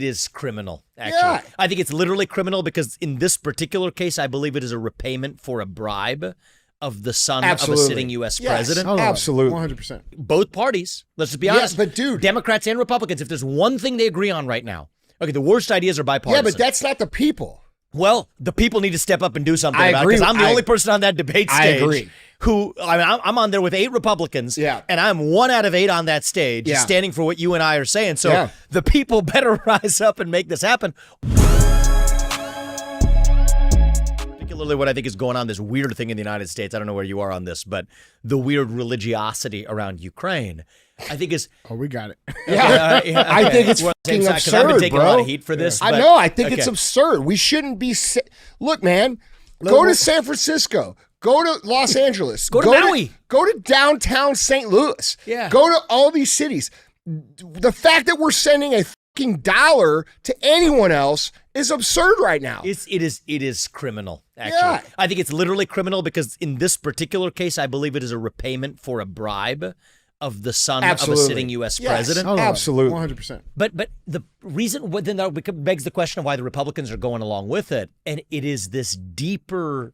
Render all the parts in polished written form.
It is criminal, actually. Yeah. I think it's literally criminal because in this particular case, I believe it is a repayment for a bribe of the son of a sitting U.S. president. Oh, absolutely. 100%. Both parties, let's just be honest. But dude, Democrats and Republicans, if there's one thing they agree on right now, okay, the worst ideas are bipartisan. Yeah, but that's not the people. Well, the people need to step up and do something I about agree. it because I'm the only person on that debate stage. I agree. I'm on there with 8 Republicans, and I'm 1 out of 8 on that stage, standing for what you and I are saying. So the people better rise up and make this happen. Particularly what I think is going on, this weird thing in the United States, I don't know where you are on this, but the weird religiosity around Ukraine, I think is... Oh, we got it. I think it's fucking absurd, I've been taking bro. a lot of heat for this. I know. I think it's absurd. We shouldn't be... Look, man, go to San Francisco. Go to Los Angeles. Go to Maui. Go to downtown St. Louis. Yeah. Go to all these cities. The fact that we're sending a fucking dollar to anyone else is absurd right now. It is criminal, actually. Yeah. I think it's literally criminal because in this particular case, I believe it is a repayment for a bribe of the son of a sitting U.S. president. Oh, absolutely. 100%. But the reason, then that begs the question of why the Republicans are going along with it, and it is this deeper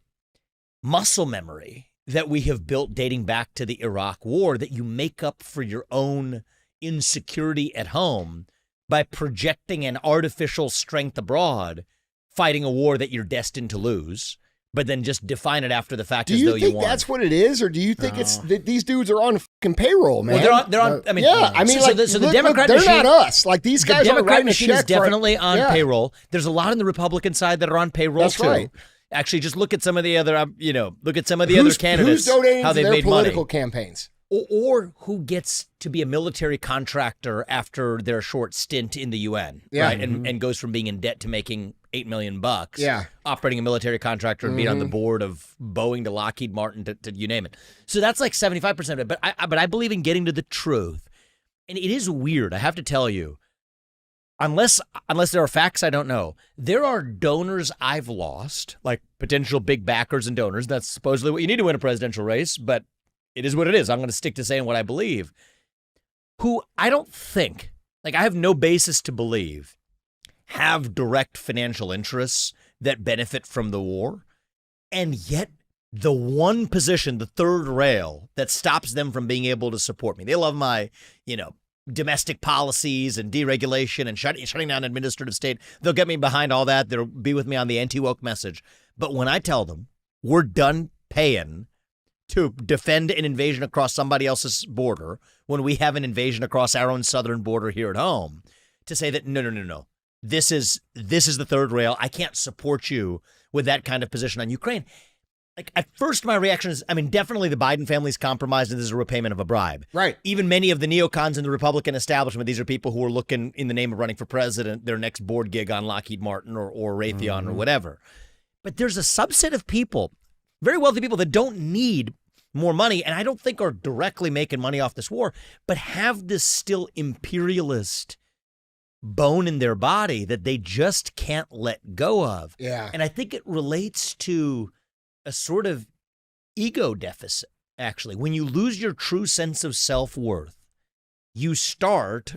muscle memory that we have built dating back to the Iraq War that you make up for your own insecurity at home by projecting an artificial strength abroad, fighting a war that you're destined to lose, but then just define it after the fact as though you won. Do you think that's what it is, or do you think it's that these dudes are on fucking payroll, man? Well, they're on. I mean, yeah. I mean, so the Democrat they're machine, not us. Like these guys the are Democrat writing a machine is check definitely on yeah. payroll. There's a lot on the Republican side that are on payroll That's too. right. Actually, just look at some of the other, look at some of the other candidates, who's donating how to they've their made political money. campaigns. Or who gets to be a military contractor after their short stint in the UN, right? And goes from being in debt to making $8 million, operating a military contractor and being on the board of Boeing to Lockheed Martin to you name it. So that's like 75% of it. But I believe in getting to the truth. And it is weird, I have to tell you, unless there are facts I don't know, there are donors I've lost, like potential big backers and donors. That's supposedly what you need to win a presidential race, but it is what it is. I'm going to stick to saying what I believe. Who I don't think, I have no basis to believe, have direct financial interests that benefit from the war. And yet, the one position, the third rail, that stops them from being able to support me. They love my, domestic policies and deregulation and shutting down administrative state. They'll get me behind all that. They'll be with me on the anti-woke message. But when I tell them we're done paying to defend an invasion across somebody else's border when we have an invasion across our own southern border here at home, to say that, no. This is the third rail. I can't support you with that kind of position on Ukraine. At first, my reaction is, definitely the Biden family's compromised and this is a repayment of a bribe. Right. Even many of the neocons in the Republican establishment, these are people who are looking, in the name of running for president, their next board gig on Lockheed Martin or Raytheon or whatever. But there's a subset of people, very wealthy people, that don't need more money, and I don't think are directly making money off this war, but have this still imperialist bone in their body that they just can't let go of. Yeah. And I think it relates to a sort of ego deficit, actually. When you lose your true sense of self-worth, you start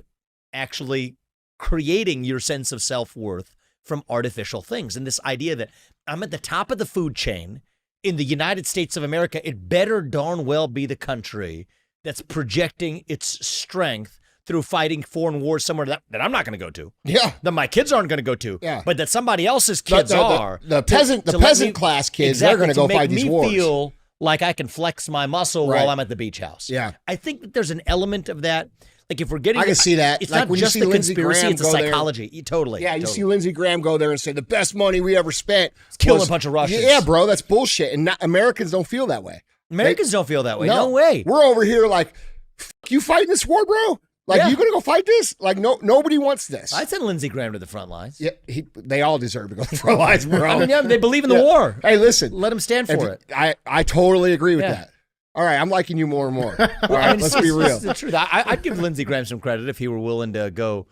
actually creating your sense of self-worth from artificial things. And this idea that I'm at the top of the food chain in the United States of America, it better darn well be the country that's projecting its strength through fighting foreign wars somewhere that I'm not going to go to. Yeah. That my kids aren't going to go to. Yeah. But that somebody else's kids are. The peasant class kids, they're going to go fight these wars. To make me feel like I can flex my muscle while I'm at the beach house. Yeah. I think that there's an element of that. Like if we're getting, I can see that. It's like not when just you see the Lindsey conspiracy; Graham it's a go there. psychology. Totally. Yeah, you totally. see Lindsey Graham go there and say the best money we ever spent was killing a bunch of Russians. Yeah, bro, that's bullshit. And Americans don't feel that way. Americans don't feel that way. No way. We're over here like, you fighting this war, bro? Like, you gonna go fight this? Like, nobody wants this. I'd send Lindsey Graham to the front lines. Yeah, they all deserve to go to the front lines, bro. They believe in the war. Hey, listen, let them stand for it. I totally agree with that. All right, I'm liking you more and more. All right, let's be real. It's the truth. I'd give Lindsey Graham some credit if he were willing to go,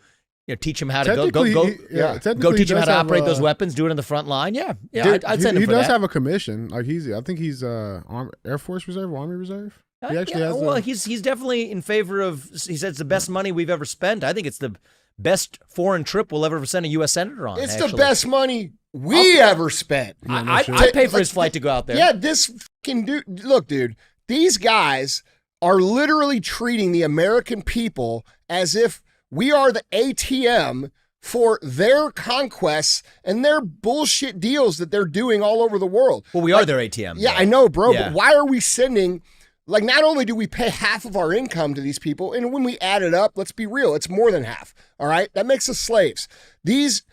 teach him how to go teach him how to operate those weapons, do it on the front line. Yeah, Dude, I'd send him for that. He does have a commission. Like I think he's Air Force Reserve, Army Reserve. He actually has. Well, he's definitely in favor of. He said it's the best money we've ever spent. I think it's the best foreign trip we'll ever send a U.S. senator on. It's actually. the best money we ever spent. I'd pay for his flight to go out there. Yeah, this fucking dude. Look, dude, these guys are literally treating the American people as if we are the ATM for their conquests and their bullshit deals that they're doing all over the world. Well, we are their ATM. Yeah, though. I know, bro, Yeah. but why are we sending, like, not only do we pay half of our income to these people, and when we add it up, let's be real, it's more than half, all right? That makes us slaves. These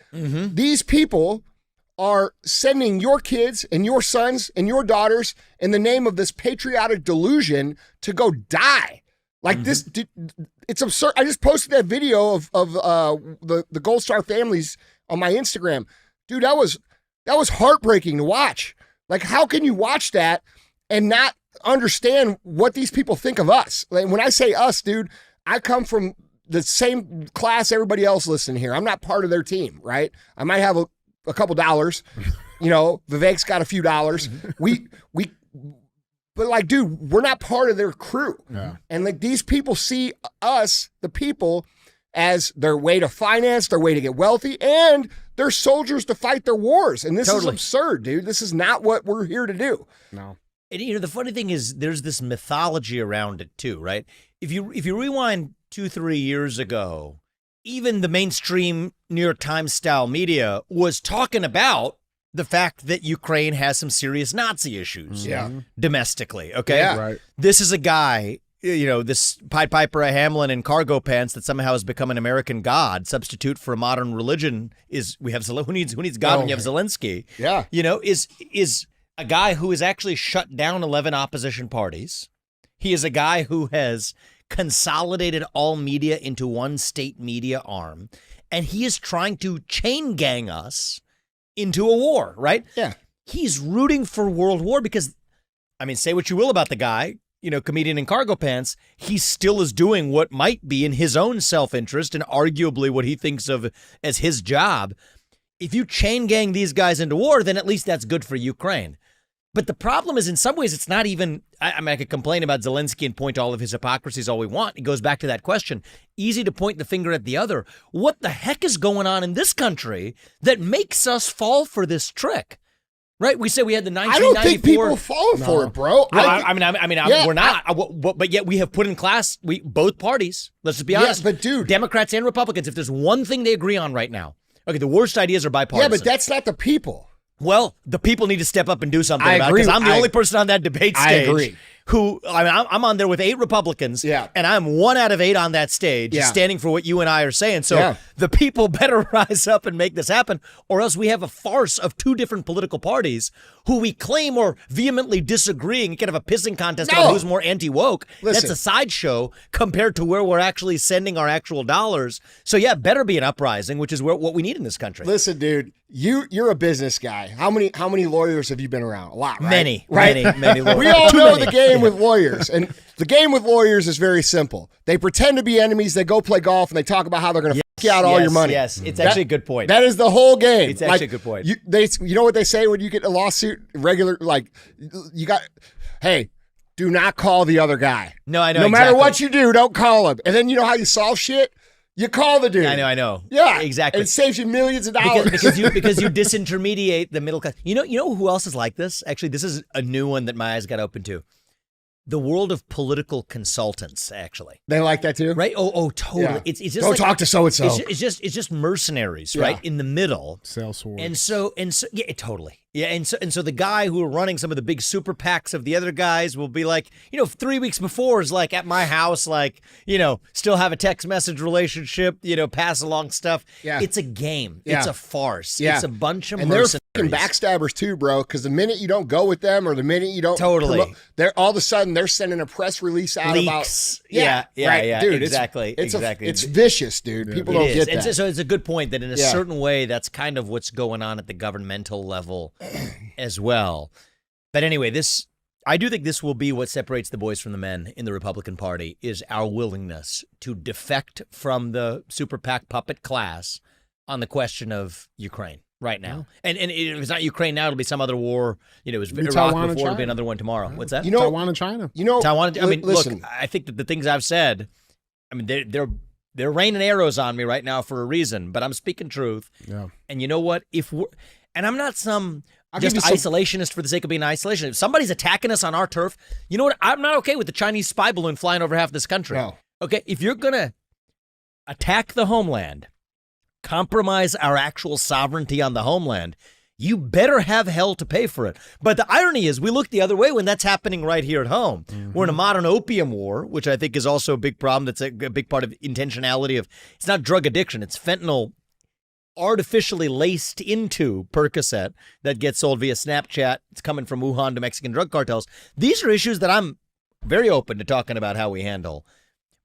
people are sending your kids and your sons and your daughters in the name of this patriotic delusion to go die. Like this, it's absurd. I just posted that video of the Gold Star families on my Instagram. Dude, that was heartbreaking to watch. Like, how can you watch that and not understand what these people think of us? Like, when I say us, dude, I come from the same class everybody else listening here. I'm not part of their team, right? I might have a couple dollars. You know, Vivek's got a few dollars. But like, dude, we're not part of their crew. Yeah. And like, these people see us, the people, as their way to finance, their way to get wealthy, and they're soldiers to fight their wars. And this is absurd, dude. This is not what we're here to do. No. And you know, the funny thing is there's this mythology around it too, right? If you rewind 2-3 years ago, even the mainstream New York Times style media was talking about the fact that Ukraine has some serious Nazi issues domestically, okay? Yeah. Right. This is a guy, you know, this Pied Piper of Hamelin in cargo pants that somehow has become an American god, substitute for a modern religion is, who needs God when you have Zelensky? Yeah. You know, is a guy who has actually shut down 11 opposition parties. He is a guy who has consolidated all media into one state media arm, and he is trying to chain gang us into a war, right? Yeah. He's rooting for World War because, I mean, say what you will about the guy, you know, comedian in cargo pants, he still is doing what might be in his own self-interest and arguably what he thinks of as his job. If you chain gang these guys into war, then at least that's good for Ukraine. But the problem is, in some ways, it's not even, I mean, I could complain about Zelensky and point to all of his hypocrisies all we want. It goes back to that question. Easy to point the finger at the other. What the heck is going on in this country that makes us fall for this trick? Right? We say we had the 1994. I don't think people are falling for it, bro. We're not. But yet we have put in class, both parties, let's just be honest. Yeah, but dude. Democrats and Republicans, if there's one thing they agree on right now, okay, the worst ideas are bipartisan. Yeah, but that's not the people. Well, the people need to step up and do something about it because I'm the only person on that debate stage. I agree. Who, I mean, I'm on there with 8 Republicans, and I'm 1 out of 8 on that stage, standing for what you and I are saying. So the people better rise up and make this happen, or else we have a farce of 2 different political parties who we claim are vehemently disagreeing. You can have a pissing contest about who's more anti-woke. That's a sideshow compared to where we're actually sending our actual dollars. So yeah, better be an uprising, which is what we need in this country. Listen, dude, you're a business guy. How many lawyers have you been around? A lot, right? Many lawyers. We all know the game with lawyers, and the game with lawyers is very simple. They pretend to be enemies. They go play golf, and they talk about how they're going to f*** you out all your money. Yes, it's actually a good point. That is the whole game. It's actually a good point. You know what they say when you get a lawsuit? Hey, do not call the other guy. No, I know. No matter what you do, don't call him. And then you know how you solve shit? You call the dude. I know. Yeah, exactly. And it saves you millions of dollars because you disintermediate the middle class. You know who else is like this? Actually, this is a new one that my eyes got open to. The world of political consultants, actually. They like that too, right? Oh, totally. Yeah. It's just go talk to so and so. It's just mercenaries, right? In the middle, Salesforce. And so yeah, totally. Yeah, and so the guy who are running some of the big super PACs of the other guys will be like, 3 weeks before is like at my house, like, still have a text message relationship, pass along stuff. Yeah. It's a game. Yeah. It's a farce. Yeah. It's a bunch of mercenaries. And they're backstabbers too, bro, because the minute you don't go with them or the minute you don't promote, they're all of a sudden they're sending a press release out Leaks. about Yeah, dude, exactly. It's vicious, dude. People don't get that. And so it's a good point that in a certain way that's kind of what's going on at the governmental level as well. But anyway, I do think this will be what separates the boys from the men in the Republican Party is our willingness to defect from the super PAC puppet class on the question of Ukraine right now. And if it's not Ukraine now, it'll be some other war. It was Iraq before, it'll be another one tomorrow. What's that? Taiwan and China. Taiwan. I mean, listen. look, I think that the things I've said, I mean, they're they're raining arrows on me right now for a reason, but I'm speaking truth. Yeah. And you know what? And I'm not just isolationist for the sake of being isolationist. If somebody's attacking us on our turf, you know what? I'm not okay with the Chinese spy balloon flying over half this country. No. Okay, if you're going to attack the homeland, compromise our actual sovereignty on the homeland, you better have hell to pay for it. But the irony is we look the other way when that's happening right here at home. We're in a modern opium war, which I think is also a big problem. That's a big part of intentionality of, it's not drug addiction, it's fentanyl artificially laced into Percocet that gets sold via Snapchat. It's coming from Wuhan to Mexican drug cartels. These are issues that I'm very open to talking about how we handle.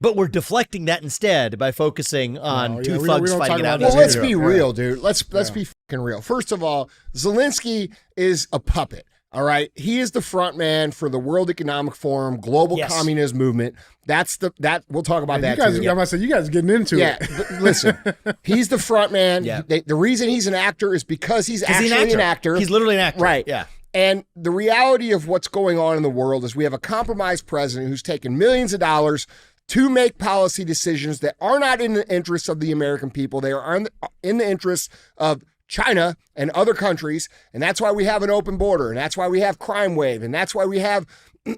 But we're deflecting that instead by focusing on two thugs fighting it out. Well, let's be real, dude. Let's be fucking real. First of all, Zelensky is a puppet. All right, he is the front man for the World Economic Forum, global communist movement. We'll talk about that. You guys are getting into it. Yeah, listen, he's the front man. Yeah. The reason he's an actor is because he's actually an actor. He's literally an actor. Right. Yeah. And the reality of what's going on in the world is we have a compromised president who's taken millions of dollars to make policy decisions that are not in the interests of the American people. They are in the interests of China and other countries, and that's why we have an open border, and that's why we have crime wave, and that's why we have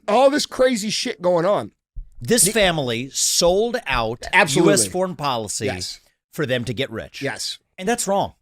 all this crazy shit going on. This family sold out U.S. foreign policy for them to get rich. Yes. And that's wrong.